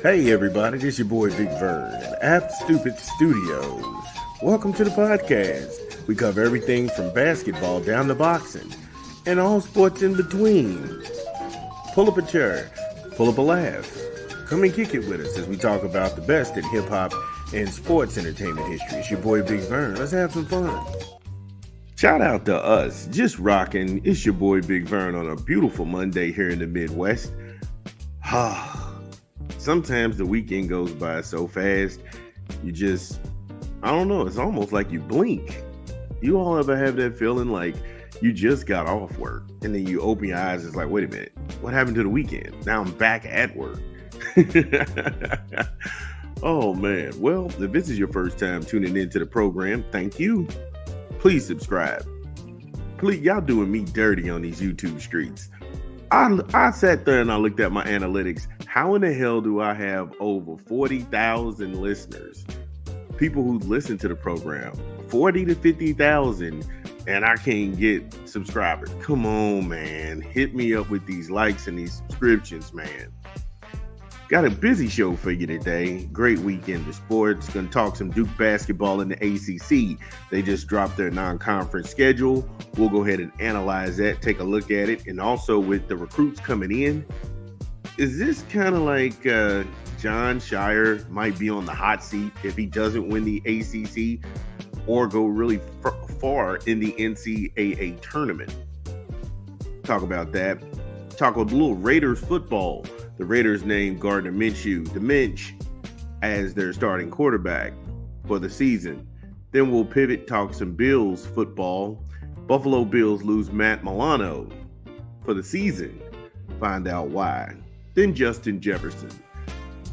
Hey everybody, this your boy Big Vern at App Stupid Studios. Welcome to the podcast. We cover everything from basketball down to boxing and all sports in between. Pull up a chair, pull up a laugh. Come and kick it with us as we talk about the best in hip hop and sports entertainment history. It's your boy Big Vern. Let's have some fun. Shout out to us, just rocking. It's your boy Big Vern on a beautiful Monday here in the Midwest. Sometimes the weekend goes by so fast, I don't know, it's almost like you blink. You all ever have that feeling like you just got off work and then you open your eyes, it's like, wait a minute, what happened to the weekend? Now I'm back at work. Oh man, well, if this is your first time tuning into the program, thank you. Please subscribe. Please, y'all doing me dirty on these YouTube streets. I sat there and I looked at my analytics. How in the hell do I have over 40,000 listeners? People who listen to the program, 40 to 50,000, and I can't get subscribers. Come on, man. Hit me up with these likes and these subscriptions, man. Got a busy show for you today. Great weekend of sports. Gonna talk some Duke basketball in the ACC. They just dropped their non-conference schedule. We'll go ahead and analyze that, take a look at it. And also with the recruits coming in, is this kind of like Jon Scheyer might be on the hot seat if he doesn't win the ACC or go really far in the NCAA tournament? Talk about that. Talk a little Raiders football. The Raiders named Gardner Minshew, the Minch, as their starting quarterback for the season. Then we'll pivot, talk some Bills football. Buffalo Bills lose Matt Milano for the season. Find out why. Then Justin Jefferson.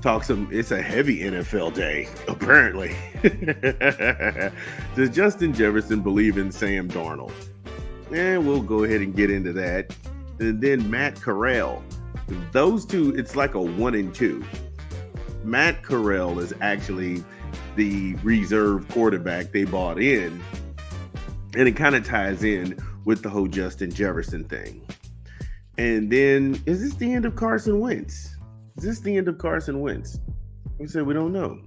It's a heavy NFL day, apparently. Does Justin Jefferson believe in Sam Darnold? And we'll go ahead and get into that. And then Matt Corral. Those two, it's like a 1 and 2. Matt Corral is actually the reserve quarterback they bought in. And it kind of ties in with the whole Justin Jefferson thing. And then, is this the end of Carson Wentz? We said we don't know.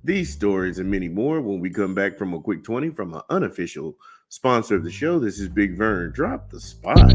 These stories and many more when we come back from a quick 20 from an unofficial sponsor of the show. This is Big Vern. Drop the spot.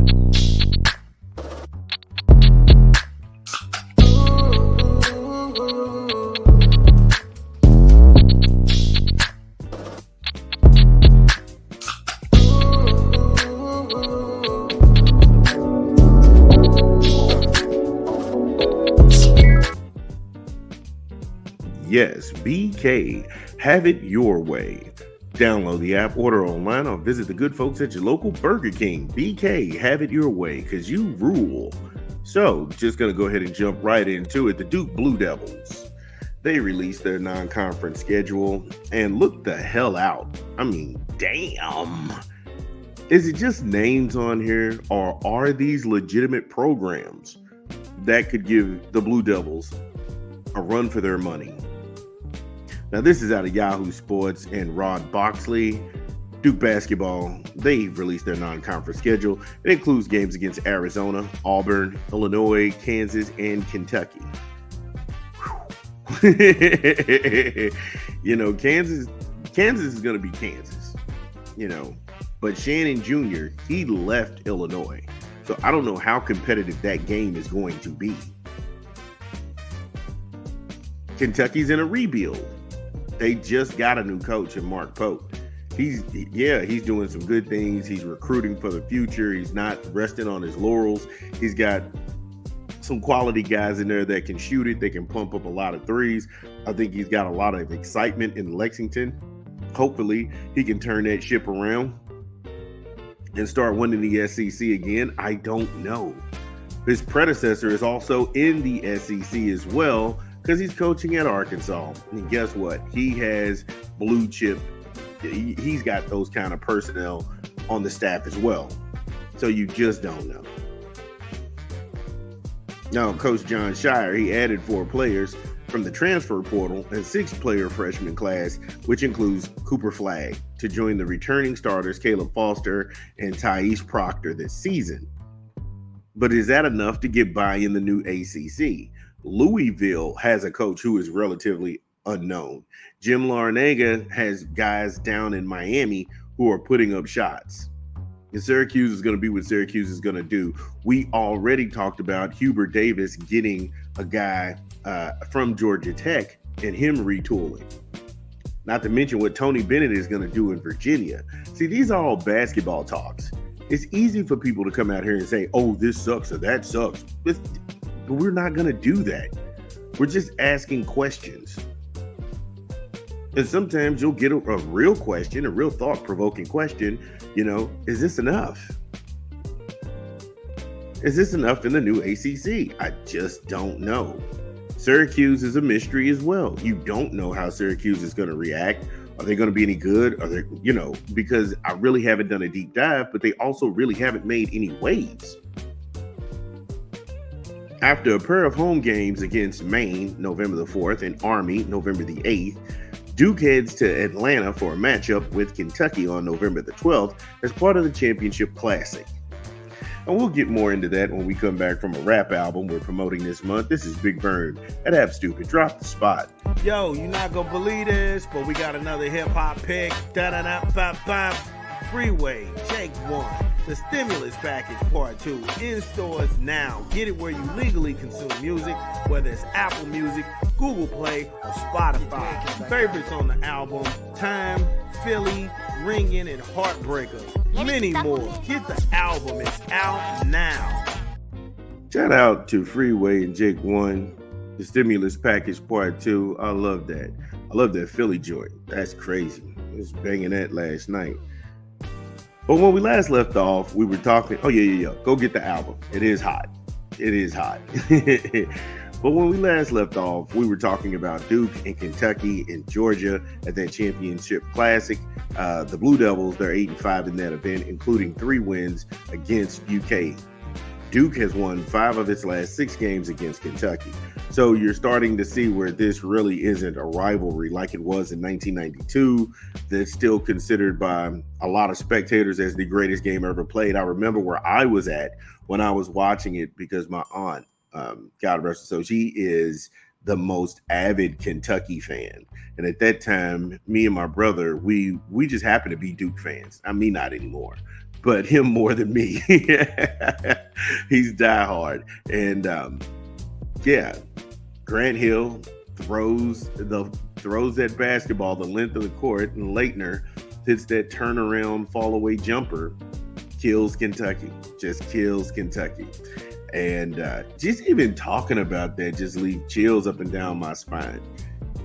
Yes, BK, have it your way. Download the app, order online, or visit the good folks at your local Burger King. BK, have it your way, because you rule. So, just going to go ahead and jump right into it. The Duke Blue Devils, they released their non-conference schedule, and look the hell out. I mean, damn. Is it just names on here, or are these legitimate programs that could give the Blue Devils a run for their money? Now, this is out of Yahoo Sports and Rod Boxley. Duke basketball, they've released their non-conference schedule. It includes games against Arizona, Auburn, Illinois, Kansas, and Kentucky. Kansas is going to be Kansas, But Shannon Jr., he left Illinois. So I don't know how competitive that game is going to be. Kentucky's in a rebuild. They just got a new coach in Mark Pope. He's doing some good things. He's recruiting for the future. He's not resting on his laurels. He's got some quality guys in there that can shoot it. They can pump up a lot of threes. I think he's got a lot of excitement in Lexington. Hopefully, he can turn that ship around and start winning the SEC again. I don't know. His predecessor is also in the SEC as well, because he's coaching at Arkansas. And guess what? He has blue chip. He's got those kind of personnel on the staff as well. So you just don't know. Now, Coach Jon Scheyer, he added 4 players from the transfer portal and 6-player freshman class, which includes Cooper Flagg, to join the returning starters Caleb Foster and Thais Proctor this season. But is that enough to get by in the new ACC? Louisville has a coach who is relatively unknown. Jim Larinaga has guys down in Miami who are putting up shots. And Syracuse is going to be what Syracuse is going to do. We already talked about Hubert Davis getting a guy from Georgia Tech and him retooling. Not to mention what Tony Bennett is going to do in Virginia. See, these are all basketball talks. It's easy for people to come out here and say, oh, this sucks or that sucks. But we're not going to do that. We're just asking questions. And sometimes you'll get a real question, a real thought-provoking question. Is this enough? Is this enough in the new ACC? I just don't know. Syracuse is a mystery as well. You don't know how Syracuse is going to react. Are they going to be any good? Are they, because I really haven't done a deep dive, but they also really haven't made any waves. After a pair of home games against Maine, November the 4th, and Army, November the 8th, Duke heads to Atlanta for a matchup with Kentucky on November the 12th as part of the Championship Classic. And we'll get more into that when we come back from a rap album we're promoting this month. This is Big Vern at App Stupid. Drop the spot. Yo, you're not going to believe this, but we got another hip-hop pick. Da-da-da-ba-ba. Freeway, Jake 1. The Stimulus Package Part 2. In stores now. Get it where you legally consume music, whether it's Apple Music, Google Play, or Spotify. Favorites on the album: Time, Philly, Ringin', and Heartbreaker. Many more. Get the album. It's out now. Shout out to Freeway and Jake 1. The Stimulus Package Part 2. I love that. I love that Philly joint. That's crazy. I was banging that last night. But when we last left off, we were talking, go get the album. It is hot. It is hot. But when we last left off, we were talking about Duke and Kentucky and Georgia at that championship classic. The Blue Devils, they're 8-5 in that event, including 3 wins against UK. Duke has won 5 of its last 6 games against Kentucky. So you're starting to see where this really isn't a rivalry like it was in 1992. That's still considered by a lot of spectators as the greatest game ever played. I remember where I was at when I was watching it because my aunt, God rest her soul, she is the most avid Kentucky fan. And at that time, me and my brother, we just happened to be Duke fans. I mean, not anymore, but him more than me. He's diehard. And Grant Hill throws that basketball the length of the court, and Leitner hits that turnaround fall-away jumper, kills Kentucky, just kills Kentucky. And just even talking about that just leaves chills up and down my spine.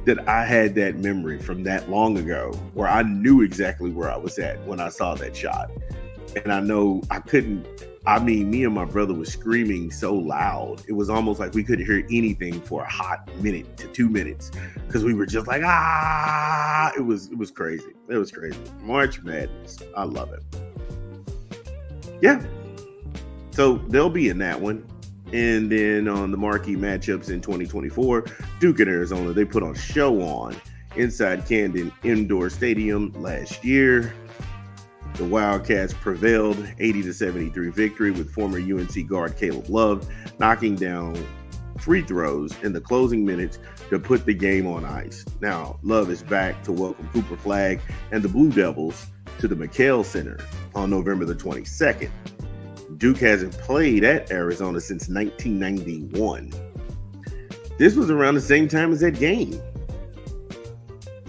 That I had that memory from that long ago where I knew exactly where I was at when I saw that shot. And I know me and my brother was screaming so loud. It was almost like we couldn't hear anything for a hot minute to 2 minutes because we were just like, it was crazy. It was crazy. March Madness. I love it. Yeah. So they'll be in that one. And then on the marquee matchups in 2024, Duke and Arizona, they put a show on inside Camden Indoor Stadium last year. The Wildcats prevailed 80-73 victory with former UNC guard Caleb Love knocking down free throws in the closing minutes to put the game on ice. Now, Love is back to welcome Cooper Flagg and the Blue Devils to the McHale Center on November the 22nd. Duke hasn't played at Arizona since 1991. This was around the same time as that game.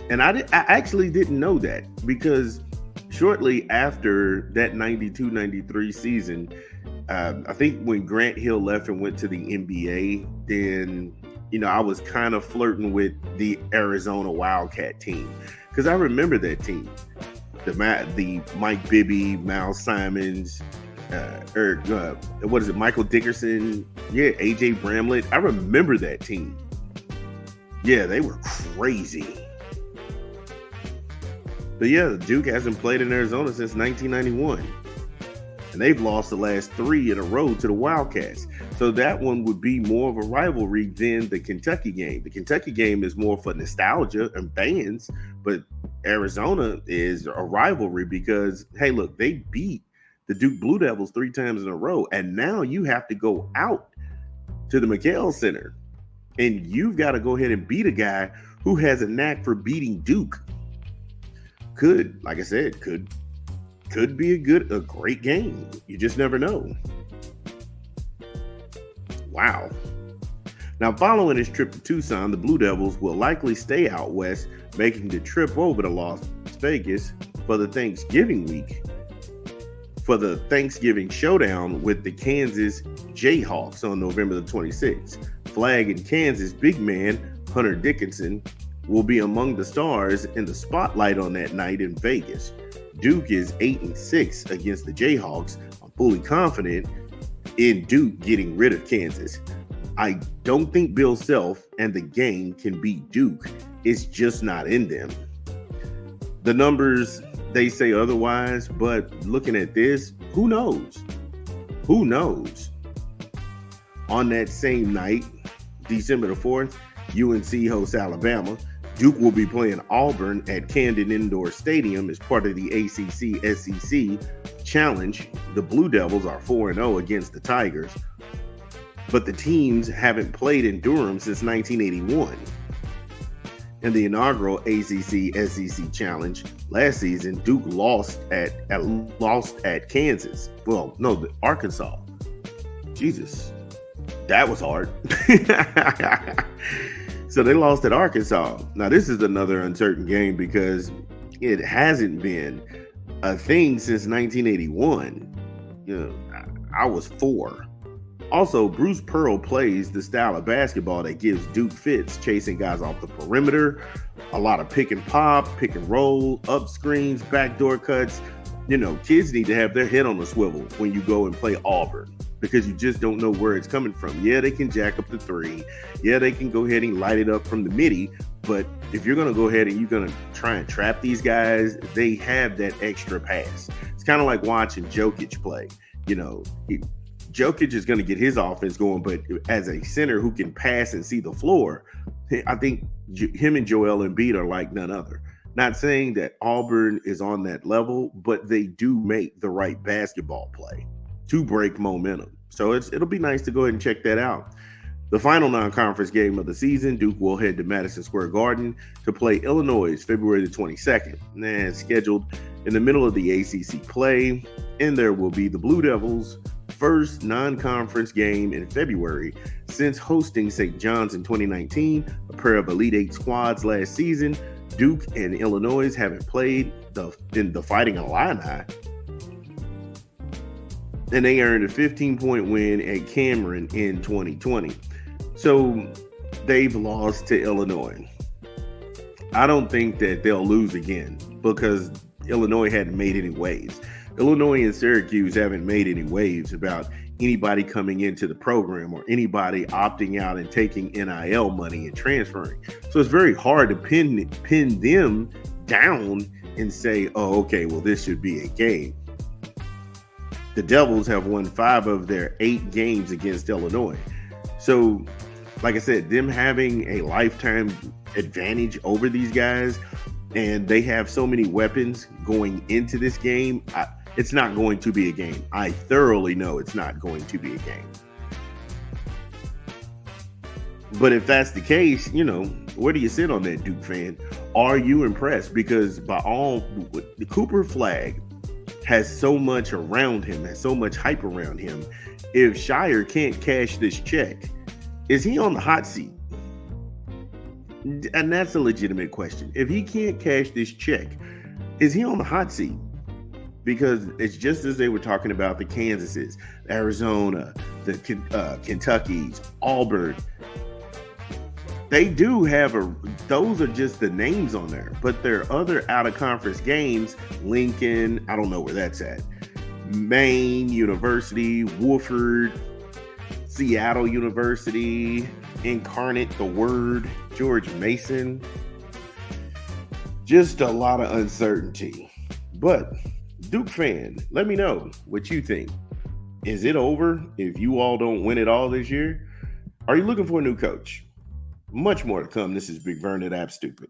And I actually didn't know that because shortly after that 92-93 season, I think when Grant Hill left and went to the NBA, then, I was kind of flirting with the Arizona Wildcat team because I remember that team. The Mike Bibby, Mal Simons, Michael Dickerson, AJ Bramlett. I remember that team. Yeah, they were crazy. But yeah, Duke hasn't played in Arizona since 1991. And they've lost the last 3 in a row to the Wildcats. So that one would be more of a rivalry than the Kentucky game. The Kentucky game is more for nostalgia and fans, but Arizona is a rivalry because, hey, look, they beat the Duke Blue Devils 3 times in a row. And now you have to go out to the McHale Center And you've got to go ahead and beat a guy who has a knack for beating Duke. Like I said, could be a great game. You just never know. Wow. Now, following his trip to Tucson, the Blue Devils will likely stay out west, making the trip over to Las Vegas for the Thanksgiving week, for the Thanksgiving showdown with the Kansas Jayhawks on November the 26th. Flag and Kansas big man Hunter Dickinson will be among the stars in the spotlight on that night in Vegas. Duke is 8-6 against the Jayhawks. I'm fully confident in Duke getting rid of Kansas. I don't think Bill Self and the gang can beat Duke. It's just not in them. The numbers, they say otherwise, but looking at this, who knows? Who knows? On that same night, December the 4th, UNC hosts Alabama. Duke will be playing Auburn at Camden Indoor Stadium as part of the ACC-SEC Challenge. The Blue Devils are 4-0 against the Tigers, but the teams haven't played in Durham since 1981. In the inaugural ACC-SEC Challenge last season, Duke lost at Kansas. Well, no, Arkansas. Jesus, that was hard. So they lost at Arkansas. Now, this is another uncertain game because it hasn't been a thing since 1981. I was 4. Also, Bruce Pearl plays the style of basketball that gives Duke fits, chasing guys off the perimeter, a lot of pick and pop, pick and roll, up screens, backdoor cuts. Kids need to have their head on the swivel when you go and play Auburn, because you just don't know where it's coming from. Yeah, they can jack up the 3. Yeah, they can go ahead and light it up from the midi. But if you're going to go ahead and you're going to try and trap these guys, they have that extra pass. It's kind of like watching Jokic play. Jokic is going to get his offense going, but as a center who can pass and see the floor, I think him and Joel Embiid are like none other. Not saying that Auburn is on that level, but they do make the right basketball play to break momentum. So it'll be nice to go ahead and check that out. The final non-conference game of the season, Duke will head to Madison Square Garden to play Illinois February the 22nd. And it's scheduled in the middle of the ACC play, and there will be the Blue Devils' first non-conference game in February since hosting St. John's in 2019, a pair of Elite Eight squads last season. Duke and Illinois haven't played in the Fighting Illini, and they earned a 15-point win at Cameron in 2020. So they've lost to Illinois. I don't think that they'll lose again because Illinois hadn't made any waves. Illinois and Syracuse haven't made any waves about anybody coming into the program or anybody opting out and taking NIL money and transferring. So it's very hard to pin them down and say, oh, okay, well, this should be a game. The Devils have won 5 of their 8 games against Illinois. So, like I said, them having a lifetime advantage over these guys, and they have so many weapons going into this game, it's not going to be a game. I thoroughly know it's not going to be a game. But if that's the case, where do you sit on that, Duke fan? Are you impressed? Because the Cooper Flag has so much around him, has so much hype around him. If Shire can't cash this check, is he on the hot seat? And that's a legitimate question. If he can't cash this check, is he on the hot seat? Because it's just as they were talking about the Kansases, Arizona, the Kentuckys, Auburn. They do have those are just the names on there, but there are other out-of-conference games. Lincoln, I don't know where that's at. Maine University, Wofford, Seattle University, Incarnate, the Word, George Mason. Just a lot of uncertainty. But Duke fan, let me know what you think. Is it over if you all don't win it all this year? Are you looking for a new coach? Much more to come. This is Big Vern at App Stupid.